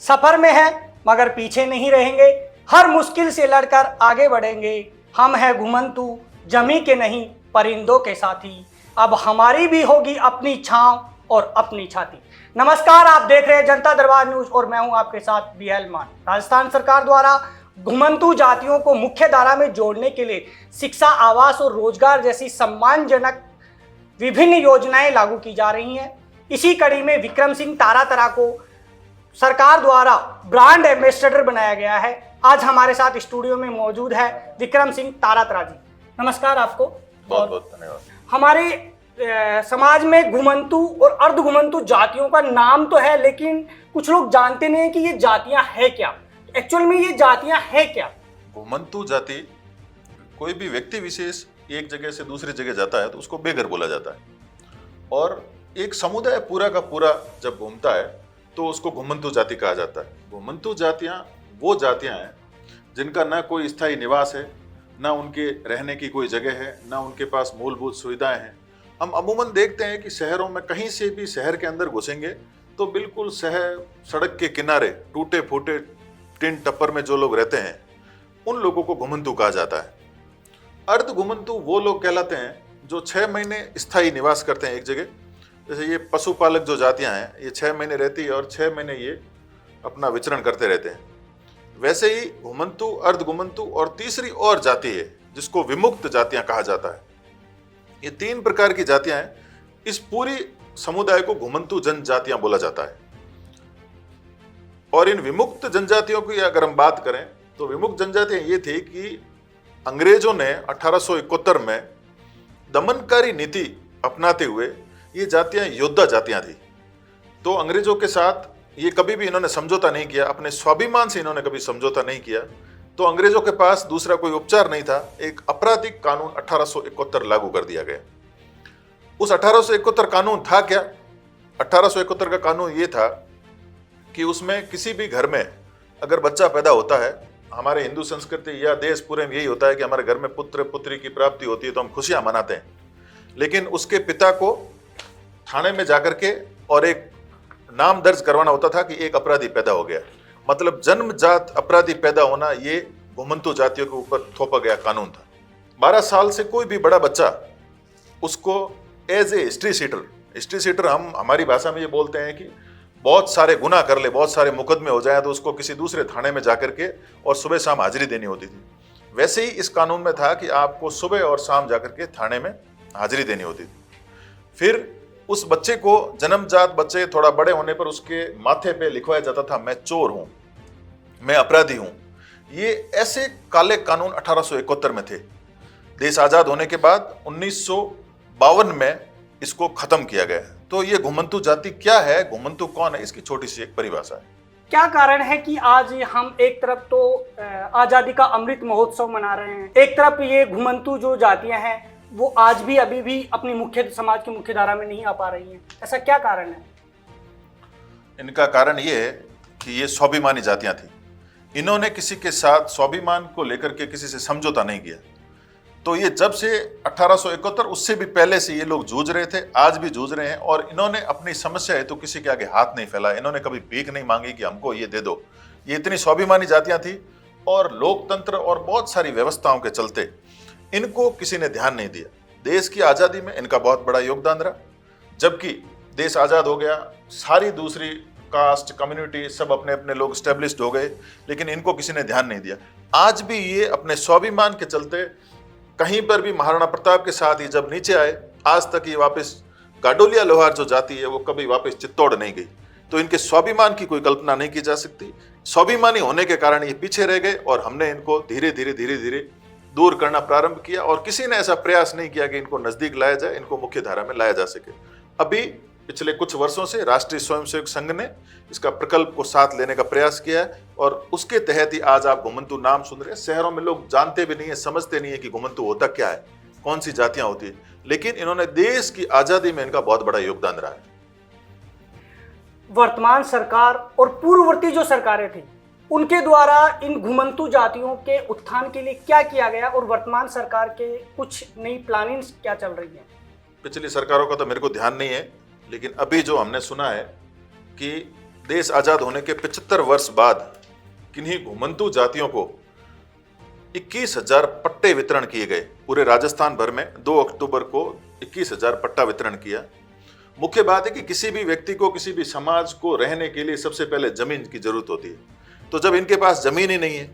सफर में है मगर पीछे नहीं रहेंगे, हर मुश्किल से लड़कर आगे बढ़ेंगे। हम हैं घुमंतू, जमी के नहीं परिंदों के साथी, अब हमारी भी होगी अपनी छांव और अपनी छाती। नमस्कार, आप देख रहे हैं जनता दरबार न्यूज और मैं हूं आपके साथ बीएल मान। राजस्थान सरकार द्वारा घुमंतू जातियों को मुख्य धारा में जोड़ने के लिए शिक्षा, आवास और रोजगार जैसी सम्मानजनक विभिन्न योजनाएं लागू की जा रही हैं। इसी कड़ी में विक्रम सिंह तारातरा को सरकार द्वारा ब्रांड एम्बेसडर बनाया गया है। आज हमारे साथ स्टूडियो में मौजूद है विक्रम सिंह तारातरा जी। नमस्कार आपको। बहुत बहुत धन्यवाद। हमारे समाज में घुमंतू और अर्ध घुमंतू जातियों का नाम तो है, लेकिन कुछ लोग जानते नहीं है कि ये जातियां है क्या। एक्चुअल में ये जातियां है क्या? घुमंतू जाति, कोई भी व्यक्ति विशेष एक जगह से दूसरी जगह जाता है तो उसको बेघर बोला जाता है, और एक समुदाय पूरा का पूरा जब घूमता है तो उसको घुमंतू जाति कहा जाता है। घुमंतू जातियां वो जातियां हैं जिनका ना कोई स्थायी निवास है, ना उनके रहने की कोई जगह है, ना उनके पास मूलभूत सुविधाएं हैं। हम अमूमन देखते हैं कि शहरों में कहीं से भी शहर के अंदर घुसेंगे तो बिल्कुल शहर सड़क के किनारे टूटे फूटे टिन टप्पर में जो लोग रहते हैं उन लोगों को घुमंतू कहा जाता है। अर्ध घुमंतू वो लोग कहलाते हैं जो 6 महीने स्थायी निवास करते हैं एक जगह। जैसे ये पशुपालक जो जातियां हैं, ये 6 महीने रहती है और 6 महीने ये अपना विचरण करते रहते हैं। वैसे ही घुमंतू, अर्ध घुमंतू और तीसरी और जाति है जिसको विमुक्त जातियां कहा जाता है। ये 3 प्रकार की जातियां हैं। इस पूरी समुदाय को घुमंतू जनजातियां बोला जाता है। और इन विमुक्त जनजातियों की अगर हम बात करें तो विमुक्त जनजातियां ये थी कि अंग्रेजों ने 1871 में दमनकारी नीति अपनाते हुए ये जातियां योद्धा जातियां थी। तो अंग्रेजों के साथ ये कभी भी इन्होंने समझौता नहीं किया, अपने स्वाभिमान से इन्होंने कभी समझौता नहीं किया। तो अंग्रेजों के पास दूसरा कोई उपचार नहीं था। एक आपराधिक कानून 1871 लागू कर दिया गया। उस 1871 कानून था क्या? 1871 का कानून ये था कि उसमें किसी भी घर में अगर बच्चा पैदा होता है, हमारे हिंदू संस्कृति या देश पूरे में यही होता है कि हमारे घर में पुत्र पुत्री की प्राप्ति होती है तो हम खुशियां मनाते हैं, लेकिन उसके पिता को थाने में जाकर के और एक नाम दर्ज करवाना होता था कि एक अपराधी पैदा हो गया। मतलब जन्मजात अपराधी पैदा होना ये घुमंतू जातियों के ऊपर थोपा गया कानून था। 12 साल से कोई भी बड़ा बच्चा उसको एज ए हिस्ट्री सीटर हम हमारी भाषा में ये बोलते हैं कि बहुत सारे गुनाह कर ले, बहुत सारे मुकदमे हो जाए तो उसको किसी दूसरे थाने में जाकर के और सुबह शाम हाजिरी देनी होती थी। वैसे ही इस कानून में था कि आपको सुबह और शाम जाकर के थाने में हाजिरी देनी होती थी। फिर उस बच्चे को, जन्मजात बच्चे, थोड़ा बड़े होने पर उसके माथे पे लिखवाया जाता था मैं चोर हूं, मैं अपराधी हूं। ये ऐसे काले कानून 1871 में थे। देश आजाद होने के बाद 1952 में इसको खत्म किया गया। तो ये घुमंतू जाति क्या है, घुमंतू कौन है, इसकी छोटी सी एक परिभाषा है। क्या कारण है कि आज हम एक तरफ तो आजादी का अमृत महोत्सव मना रहे हैं, एक तरफ ये घुमंतू जो जातियां हैं वो आज भी अभी भी अपनी मुख्य समाज की मुख्य धारा में नहीं आ पा रही हैं? ऐसा क्या कारण है? इनका कारण ये है कि ये स्वाभिमानी जातियां थी। इन्होंने किसी के साथ स्वाभिमान को लेकर के किसी से समझौता नहीं किया। तो ये जब से 1871, उससे भी पहले से ये लोग जूझ रहे थे, आज भी जूझ रहे हैं। और इन्होंने अपनी समस्या है तो किसी के आगे हाथ नहीं फैलाया। इन्होंने कभी भीख नहीं मांगी कि हमको ये दे दो। ये इतनी स्वाभिमानी जातियां थी और लोकतंत्र और बहुत सारी व्यवस्थाओं के चलते इनको किसी ने ध्यान नहीं दिया। देश की आज़ादी में इनका बहुत बड़ा योगदान रहा। जबकि देश आज़ाद हो गया, सारी दूसरी कास्ट कम्युनिटी सब अपने अपने लोग स्टेब्लिश्ड हो गए, लेकिन इनको किसी ने ध्यान नहीं दिया। आज भी ये अपने स्वाभिमान के चलते कहीं पर भी महाराणा प्रताप के साथ ही जब नीचे आए, आज तक ये वापस गाडोलिया लोहार जो जाति है वो कभी वापस चित्तौड़ नहीं गई। तो इनके स्वाभिमान की कोई कल्पना नहीं की जा सकती। स्वाभिमानी होने के कारण ये पीछे रह गए और हमने इनको धीरे धीरे दूर करना प्रारंभ किया। और किसी ने ऐसा प्रयास नहीं किया कि इनको नजदीक लाया जाए, इनको मुख्य धारा में लाया जा सके। अभी पिछले कुछ वर्षों से राष्ट्रीय स्वयंसेवक संघ ने इसका प्रकल्प को साथ लेने का प्रयास किया है और उसके तहत ही आज आप घुमंतू नाम सुन रहे हैं। शहरों में लोग जानते भी नहीं है, समझते नहीं है कि घुमंतू होता क्या है, कौन सी जातियां होती है, लेकिन इन्होंने देश की आजादी में इनका बहुत बड़ा योगदान रहा है। वर्तमान सरकार और पूर्ववर्ती जो सरकारें थी उनके द्वारा इन घुमंतू जातियों के उत्थान के लिए क्या किया गया और वर्तमान सरकार के कुछ नई प्लानिंग्स क्या चल रही है? पिछली सरकारों का तो मेरे को ध्यान नहीं है, लेकिन अभी जो हमने सुना है कि देश आजाद होने के 75 वर्ष बाद किन्हीं घुमंतू जातियों को 21,000 पट्टे वितरण किए गए। पूरे राजस्थान भर में 2 अक्टूबर को 21,000 पट्टा वितरण किया। मुख्य बात है कि किसी भी व्यक्ति को, किसी भी समाज को रहने के लिए सबसे पहले जमीन की जरूरत होती है। तो जब इनके पास जमीन ही नहीं है,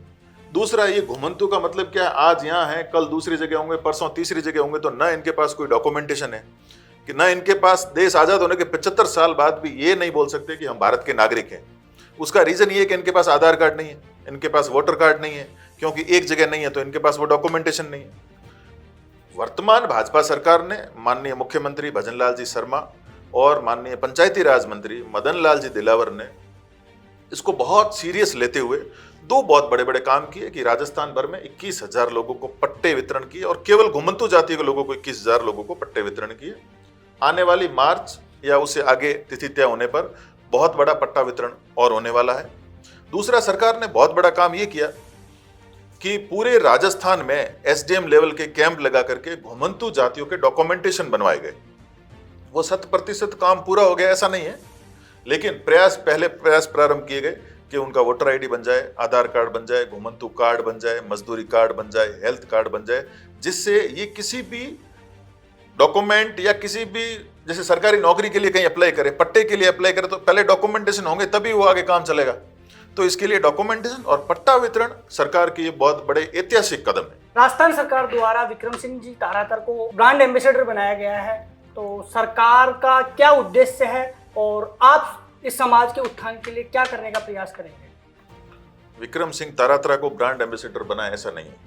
दूसरा ये घुमंतू का मतलब क्या है, आज यहाँ है, कल दूसरी जगह होंगे, परसों तीसरी जगह होंगे, तो ना इनके पास कोई डॉक्यूमेंटेशन है, कि ना इनके पास देश आजाद होने के 75 साल बाद भी ये नहीं बोल सकते कि हम भारत के नागरिक हैं। उसका रीजन ये है कि इनके पास आधार कार्ड नहीं है, इनके पास वोटर कार्ड नहीं है, क्योंकि एक जगह नहीं है तो इनके पास वो डॉक्यूमेंटेशन नहीं है। वर्तमान भाजपा सरकार ने माननीय मुख्यमंत्री भजनलाल जी शर्मा और माननीय पंचायती राज मंत्री मदन लाल जी दिलावर ने इसको बहुत सीरियस लेते हुए 2 बहुत बड़े बड़े काम किए कि राजस्थान भर में 21,000 लोगों को पट्टे वितरण किए और केवल घुमंतू जाति के लोगों को 21,000 लोगों को पट्टे वितरण किए। आने वाली मार्च या उससे आगे तिथि तय होने पर बहुत बड़ा पट्टा वितरण और होने वाला है। दूसरा, सरकार ने बहुत बड़ा काम ये किया कि पूरे राजस्थान में एसडीएम लेवल के कैंप लगा करके घुमंतू जातियों के डॉक्यूमेंटेशन बनवाए गए। वो 100% काम पूरा हो गया ऐसा नहीं है, लेकिन पहले प्रयास प्रारंभ किए गए कि उनका वोटर आईडी बन जाए, आधार कार्ड बन जाए, घुमंतू कार्ड बन जाए, मजदूरी कार्ड बन जाए, हेल्थ कार्ड बन जाए, जिससे ये किसी भी डॉक्यूमेंट या किसी भी, जैसे सरकारी नौकरी के लिए कहीं अप्लाई करे, पट्टे के लिए अप्लाई करे, तो पहले डॉक्यूमेंटेशन होंगे तभी वो आगे काम चलेगा। तो इसके लिए डॉक्यूमेंटेशन और पट्टा वितरण सरकार की ये बहुत बड़े ऐतिहासिक कदम है। राजस्थान सरकार द्वारा विक्रम सिंह जी तारातर को ब्रांड एम्बेसडर बनाया गया है, तो सरकार का क्या उद्देश्य है और आप इस समाज के उत्थान के लिए क्या करने का प्रयास करेंगे? विक्रम सिंह तारातरा को ब्रांड एम्बेसडर बनाया ऐसा नहीं है।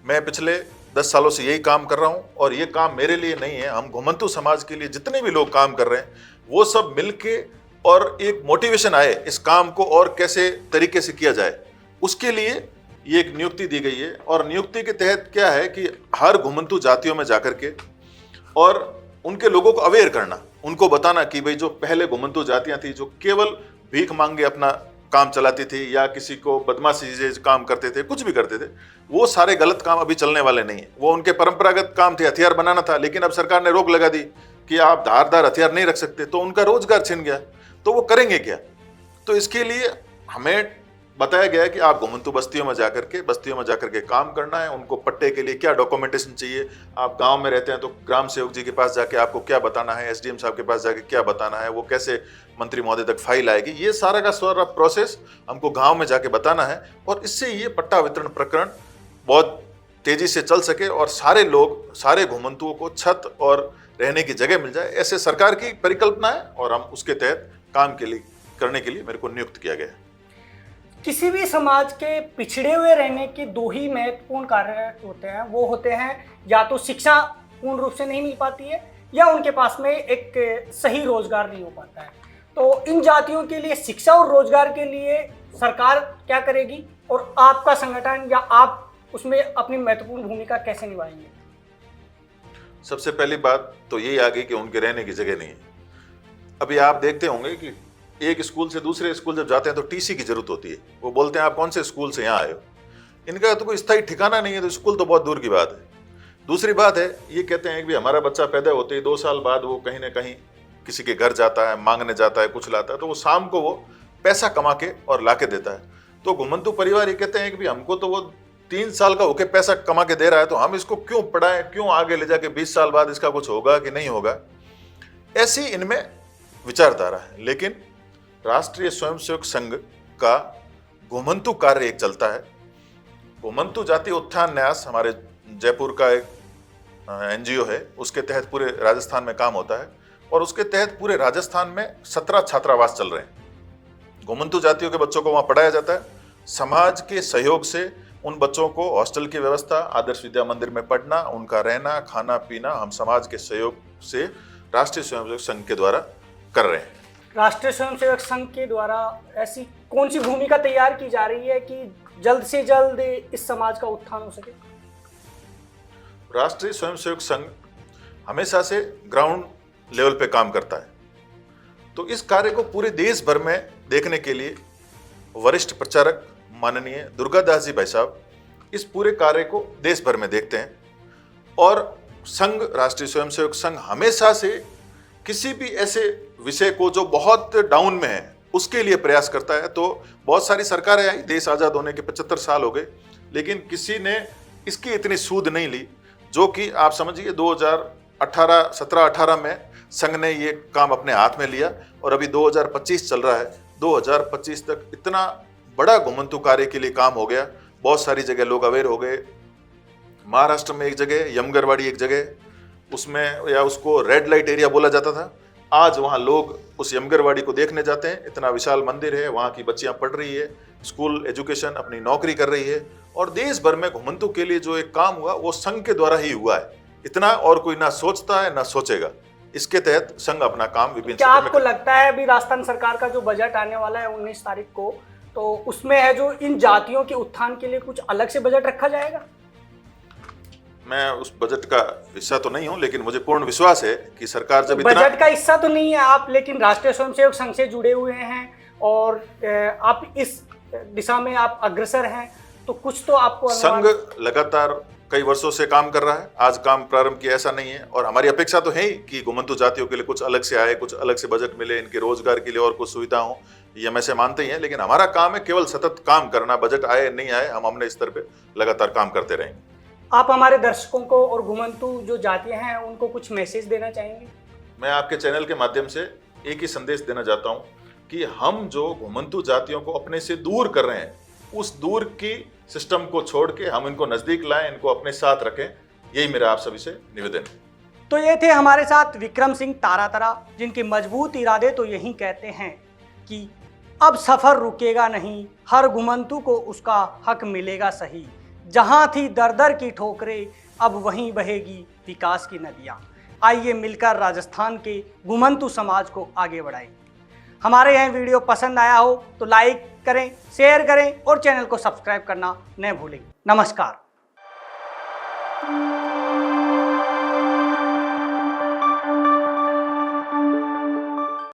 मैं पिछले 10 सालों से यही काम कर रहा हूं और ये काम मेरे लिए नहीं है, हम घुमंतू समाज के लिए जितने भी लोग काम कर रहे हैं वो सब मिलके, और एक मोटिवेशन आए इस काम को और कैसे तरीके से किया जाए, उसके लिए ये एक नियुक्ति दी गई है। और नियुक्ति के तहत क्या है कि हर घुमंतू जातियों में जाकर के और उनके लोगों को अवेयर करना, उनको बताना कि भाई जो पहले घुमंतू जातियां थी जो केवल भीख मांगे अपना काम चलाती थी या किसी को बदमाशी से काम करते थे, कुछ भी करते थे, वो सारे गलत काम अभी चलने वाले नहीं है। वो उनके परंपरागत काम थे, हथियार बनाना था, लेकिन अब सरकार ने रोक लगा दी कि आप धारदार हथियार नहीं रख सकते, तो उनका रोजगार छिन गया, तो वो करेंगे क्या? तो इसके लिए हमें बताया गया है कि आप घुमंतू बस्तियों में जाकर के काम करना है। उनको पट्टे के लिए क्या डॉक्यूमेंटेशन चाहिए, आप गांव में रहते हैं तो ग्राम सेवक जी के पास जाके आपको क्या बताना है, एसडीएम साहब के पास जाके क्या बताना है, वो कैसे मंत्री महोदय तक फाइल आएगी, ये सारा का सारा प्रोसेस हमको गांव में जाके बताना है। और इससे ये पट्टा वितरण प्रकरण बहुत तेजी से चल सके और सारे लोग, सारे घुमंतुओं को छत और रहने की जगह मिल जाए, ऐसे सरकार की परिकल्पना है और हम उसके तहत काम करने के लिए मेरे को नियुक्त किया गया है। किसी भी समाज के पिछड़े हुए रहने के 2 ही महत्वपूर्ण कार्य होते हैं, वो होते हैं या तो शिक्षा पूर्ण रूप से नहीं मिल पाती है या उनके पास में एक सही रोजगार नहीं हो पाता है। तो इन जातियों के लिए शिक्षा और रोजगार के लिए सरकार क्या करेगी और आपका संगठन या आप उसमें अपनी महत्वपूर्ण भूमिका कैसे निभाएंगे? सबसे पहली बात तो यही आ गई कि उनके रहने की जगह नहीं है। अभी आप देखते होंगे कि एक स्कूल से दूसरे स्कूल जब जाते हैं तो टीसी की जरूरत होती है। वो बोलते हैं आप कौन से स्कूल से यहाँ आए हो। इनका तो कोई स्थायी ठिकाना नहीं है, तो स्कूल तो बहुत दूर की बात है। दूसरी बात है, ये कहते हैं कि हमारा बच्चा पैदा होते ही 2 साल बाद वो कहीं ना कहीं किसी के घर जाता है, मांगने जाता है, कुछ लाता है, तो वो शाम को वो पैसा कमा के और ला के देता है। तो घुमंतू परिवार ये कहते हैं कि हमको तो वो 3 साल का होके पैसा कमा के दे रहा है, तो हम इसको क्यों पढ़ाएं, क्यों आगे ले जाके 20 साल बाद इसका कुछ होगा कि नहीं होगा। ऐसी इनमें विचारधारा है। लेकिन राष्ट्रीय स्वयंसेवक संघ का घुमंतू कार्य एक चलता है। घुमंतू जाति उत्थान न्यास हमारे जयपुर का एक एनजीओ है, उसके तहत पूरे राजस्थान में काम होता है और उसके तहत पूरे राजस्थान में 17 छात्रावास चल रहे हैं। घुमंतू जातियों के बच्चों को वहाँ पढ़ाया जाता है। समाज के सहयोग से उन बच्चों को हॉस्टल की व्यवस्था, आदर्श विद्या मंदिर में पढ़ना, उनका रहना, खाना पीना हम समाज के सहयोग से राष्ट्रीय स्वयंसेवक संघ के द्वारा कर रहे हैं। राष्ट्रीय स्वयंसेवक संघ के द्वारा ऐसी कौन सी भूमिका तैयार की जा रही है कि जल्द से जल्द इस समाज का उत्थान हो सके? राष्ट्रीय स्वयंसेवक संघ हमेशा से ग्राउंड लेवल पे काम करता है, तो इस कार्य को पूरे देश भर में देखने के लिए वरिष्ठ प्रचारक माननीय दुर्गादास जी भाई साहब इस पूरे कार्य को देश भर में देखते हैं। और संघ, राष्ट्रीय स्वयंसेवक संघ हमेशा से किसी भी ऐसे विषय को जो बहुत डाउन में है, उसके लिए प्रयास करता है। तो बहुत सारी सरकारें आई, देश आज़ाद होने के 75 साल हो गए, लेकिन किसी ने इसकी इतनी सूद नहीं ली जो कि आप समझिए 2017-18 में संघ ने ये काम अपने हाथ में लिया और अभी 2025 चल रहा है। 2025 तक इतना बड़ा घुमंतू कार्य के लिए काम हो गया, बहुत सारी जगह लोग अवेयर हो गए। महाराष्ट्र में एक जगह यमगरवाड़ी एक जगह, उसमें या उसको रेड लाइट एरिया बोला जाता था, आज वहाँ लोग उस यमगरवाड़ी को देखने जाते हैं। इतना विशाल मंदिर है, वहाँ की बच्चियाँ पढ़ रही है, स्कूल एजुकेशन अपनी नौकरी कर रही है, और देश भर में घुमंतू के लिए जो एक काम हुआ वो संघ के द्वारा ही हुआ है। इतना और कोई ना सोचता है ना सोचेगा। इसके तहत संघ अपना काम विभिन्न क्या आपको लगता है अभी राजस्थान सरकार का जो बजट आने वाला है 19 तारीख को, तो उसमें है जो इन जातियों के उत्थान के लिए कुछ अलग से बजट रखा जाएगा? मैं उस बजट का हिस्सा तो नहीं हूं, लेकिन मुझे पूर्ण विश्वास है कि सरकार जब इतना बजट का हिस्सा तो नहीं है आप, लेकिन राष्ट्रीय स्वयंसेवक संघ से जुड़े हुए हैं और आप इस दिशा में आप अग्रसर हैं, तो कुछ तो आपको संघ लगातार कई वर्षों से काम कर रहा है, आज काम प्रारंभ किया ऐसा नहीं है। और हमारी अपेक्षा तो है ही कि घुमंतू जातियों के लिए कुछ अलग से आए, कुछ अलग से बजट मिले, इनके रोजगार के लिए और कुछ सुविधा हो, ये हम ऐसे मानते ही हैं। लेकिन हमारा काम है केवल सतत काम करना, बजट आए नहीं आए हम अपने स्तर पे लगातार काम करते रहेंगे। आप हमारे दर्शकों को और घुमंतू जो जातियां हैं उनको कुछ मैसेज देना चाहेंगे? मैं आपके चैनल के माध्यम से एक ही संदेश देना चाहता हूँ कि हम जो घुमंतू जातियों को अपने से दूर कर रहे हैं, उस दूर की सिस्टम को छोड़ के हम इनको नजदीक लाएं, इनको अपने साथ रखें, यही मेरा आप सभी से निवेदन है। तो ये थे हमारे साथ विक्रम सिंह तारातरा, जिनके मजबूत इरादे तो यही कहते हैं कि अब सफर रुकेगा नहीं, हर घुमंतू को उसका हक मिलेगा सही, जहां थी दर दर की ठोकरें अब वहीं बहेगी विकास की नदियां। आइए मिलकर राजस्थान के घुमंतू समाज को आगे बढ़ाएं। हमारे यह वीडियो पसंद आया हो तो लाइक करें, शेयर करें और चैनल को सब्सक्राइब करना न भूलें। नमस्कार।